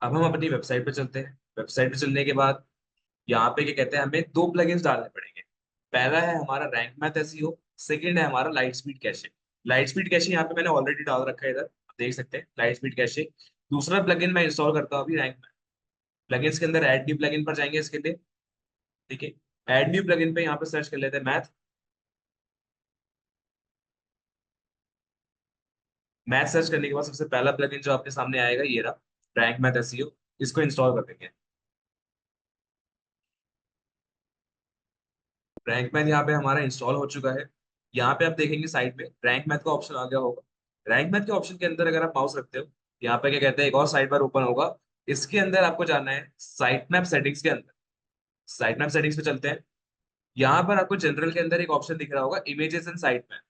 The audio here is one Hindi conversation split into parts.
अब हम अपनी वेबसाइट पे चलते हैं। वेबसाइट पे चलने के बाद यहाँ पे क्या कहते हैं, हमें दो प्लगइन्स डालने पड़ेंगे। पहला है हमारा रैंक मैथ एसईओ, सेकंड है हमारा light speed cache. Light speed cache यहाँ पे मैंने ऑलरेडी डाल रखा है, इधर आप देख सकते हैं लाइट स्पीड कैशे। दूसरा प्लगइन मैं इंस्टॉल करता हूँ अभी रैंक मैथ। प्लगइन्स के अंदर ऐड न्यू प्लगइन पर जाएंगे इसके लिए। ठीक है, ऐड न्यू प्लगइन पे यहाँ पे सर्च कर लेते हैं मैथ। मैथ सर्च करने के बाद सबसे पहला प्लगइन जो आपके सामने आएगा ये रहा, रैंक मैथ एसईओ। इसको इंस्टॉल कर देंगे। रैंक मैथ यहाँ पे हमारा इंस्टॉल हो चुका है। यहाँ पे आप देखेंगे साइड में रैंक मैथ का ऑप्शन आ गया होगा। रैंक मैथ के ऑप्शन के अंदर अगर आप माउस रखते हो, यहाँ पे क्या कहते हैं एक और साइड बार ओपन होगा। इसके अंदर आपको जाना है साइट मैप सेटिंग्स के अंदर। साइट मैप सेटिंग्स पे चलते हैं। यहाँ पर आपको जनरल के अंदर एक ऑप्शन दिख रहा होगा, इमेजेस एंड साइट मैप।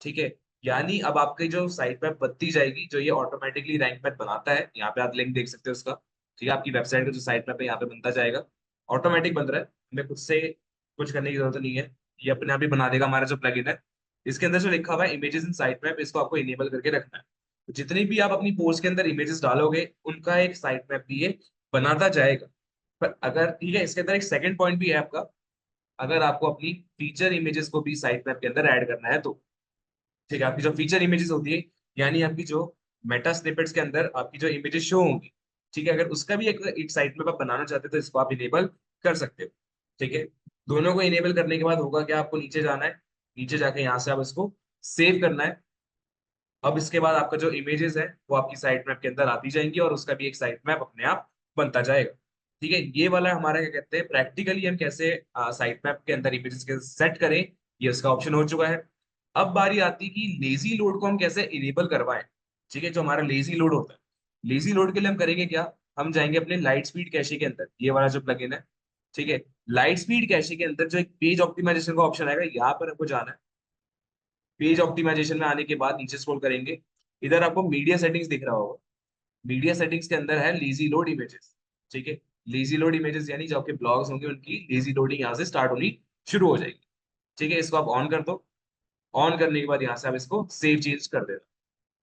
ठीक है, यानी अब आपकी जो साइट मैप बनती जाएगी, जो ये ऑटोमेटिकली रैंक मैप बनाता है, यहाँ पे आप लिंक देख सकते हो उसका। ठीक है, आपकी वेबसाइट का जो साइट मैप है यहाँ पे बनता जाएगा। ऑटोमेटिक बन रहा है, हमें खुद से कुछ करने की जरूरत नहीं है। ये अपने आप ही बना देगा हमारा जो प्लगइन है। इसके अंदर जो लिखा हुआ है इमेजेस इन साइट मैप, इसको आपको इनेबल करके रखना है। तो जितनी भी आप अपनी पोस्ट के अंदर इमेजेस डालोगे, उनका एक साइट मैप भी ये बनाता जाएगा। पर अगर ठीक है, इसके अंदर एक सेकंड पॉइंट भी है आपका। अगर आपको अपनी फीचर इमेजेस को भी साइट मैप के अंदर ऐड करना है तो ठीक है, आपकी जो फीचर इमेजेस होती है, यानी आपकी जो मेटा स्निपेट्स के अंदर आपकी जो इमेजेस शो होंगी, ठीक है, अगर उसका भी एक साइट में आप बनाना चाहते हो तो इसको आप इनेबल कर सकते हो। ठीक है, दोनों को इनेबल करने के बाद होगा क्या, आपको नीचे जाना है। नीचे जाके यहाँ से आप इसको सेव करना है। अब इसके बाद आपका जो इमेजेस है वो आपकी साइट मैप के अंदर आती जाएंगी और उसका भी एक साइट मैप अपने आप बनता जाएगा। ठीक है, ये वाला हमारा क्या कहते हैं, प्रैक्टिकली हम कैसे साइट मैप के अंदर इमेजेस के सेट करें, ये उसका ऑप्शन हो चुका है। अब बारी आती है कि लेजी लोड को हम कैसे इनेबल करवाएं। ठीक है, जो हमारा लेजी लोड होता है, लेजी लोड के लिए हम करेंगे क्या, हम जाएंगे अपने लाइट स्पीड कैशे के अंदर, ये वाला जो प्लगइन है। ठीक है, लाइट स्पीड कैशे के अंदर जो एक पेज ऑप्टिमाइजेशन का ऑप्शन आएगा, यहाँ पर आपको जाना है। पेज ऑप्टिमाइजेशन में आने के बाद नीचे स्क्रॉल करेंगे, इधर आपको मीडिया सेटिंग्स दिख रहा होगा। मीडिया सेटिंग्स के अंदर है लेजी लोड इमेजेस। ठीक है, लेजी लोड इमेजेस यानी जो आपके ब्लॉग्स होंगे उनकी लेजी लोडिंग यहाँ से स्टार्ट होनी शुरू हो जाएगी। ठीक है, इसको आप ऑन कर दो। ऑन करने के बाद यहाँ से आप इसको सेव चेंज कर देना।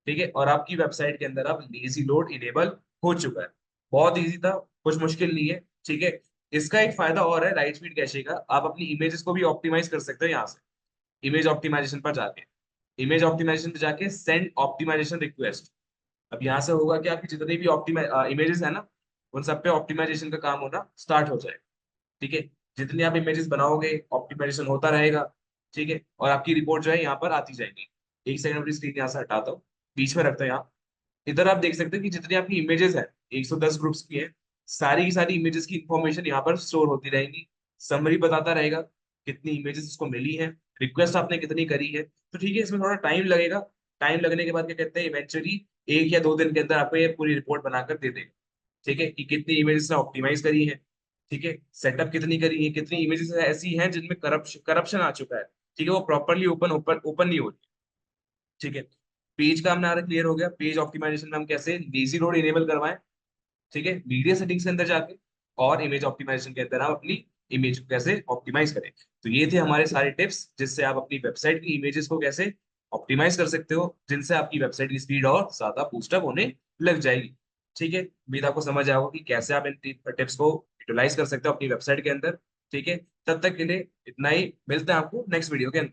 ठीक है, और आपकी वेबसाइट के अंदर आप लेजी लोड इनेबल हो चुका है। बहुत इजी था, कुछ मुश्किल नहीं है। ठीक है, इसका एक फायदा और है लाइट स्पीड कैशे का, आप अपनी इमेजेस को भी ऑप्टिमाइज कर सकते हो यहाँ से। इमेज ऑप्टिमाइजेशन पर जाके, इमेज ऑप्टिमाइजेशन पे जाके सेंड ऑप्टिमाइजेशन रिक्वेस्ट। अब यहाँ से होगा कि आपकी जितनी भी इमेजेस है ना, उन सब पे ऑप्टिमाइजेशन का काम होना स्टार्ट हो जाएगा। ठीक है, जितनी आप इमेजेस बनाओगे ऑप्टिमाइजेशन होता रहेगा। ठीक है, और आपकी रिपोर्ट जो है यहाँ पर आती जाएगी। एक सेकंड अपनी स्क्रीन यहाँ से हटाता हूँ, बीच में रखते हैं यहाँ। इधर आप देख सकते हैं कि जितनी आपकी इमेजेस है, 110 ग्रुप्स की है, सारी की सारी इमेजेस की इंफॉर्मेशन यहाँ पर स्टोर होती रहेंगी। समरी बताता रहेगा कितनी इमेजेस उसको मिली है, रिक्वेस्ट आपने कितनी करी है। तो ठीक है, इसमें थोड़ा टाइम लगेगा। टाइम लगने के बाद क्या कहते हैं, इवेंचुअली 1 या 2 दिन के अंदर आपको ये पूरी रिपोर्ट बनाकर दे देगा। ठीक है, कि कितनी इमेजेस ने ऑप्टिमाइज करी है। ठीक है, सेटअप कितनी करी है, कितनी इमेजेस ऐसी हैं जिनमें करप्शन आ चुका है। ठीक है, वो प्रॉपरली ओपन ओपन ओपन नहीं हो रही। ठीक है, पेज का हमारा क्लियर हो गया। पेज ऑप्टिमाइजेशन में हम कैसे लेजी लोड इनेबल करवाएं। ठीक है, मीडिया सेटिंग्स के अंदर जाके और इमेज ऑप्टिमाइजेशन के अंदर हम अपनी इमेज को कैसे ऑप्टिमाइज करें। तो ये थे हमारे सारे टिप्स, जिससे आप अपनी वेबसाइट की इमेजेस को कैसे ऑप्टिमाइज कर सकते हो, जिनसे आपकी वेबसाइट की स्पीड और ज्यादा बूस्टअप होने लग जाएगी। ठीक है, उम्मीद आपको समझ आया होगा कि कैसे आप इन टिप्स को यूटिलाइज कर सकते हो अपनी वेबसाइट के अंदर। ठीक है, तब तक के लिए इतना ही, मिलते हैं आपको नेक्स्ट वीडियो के अंदर।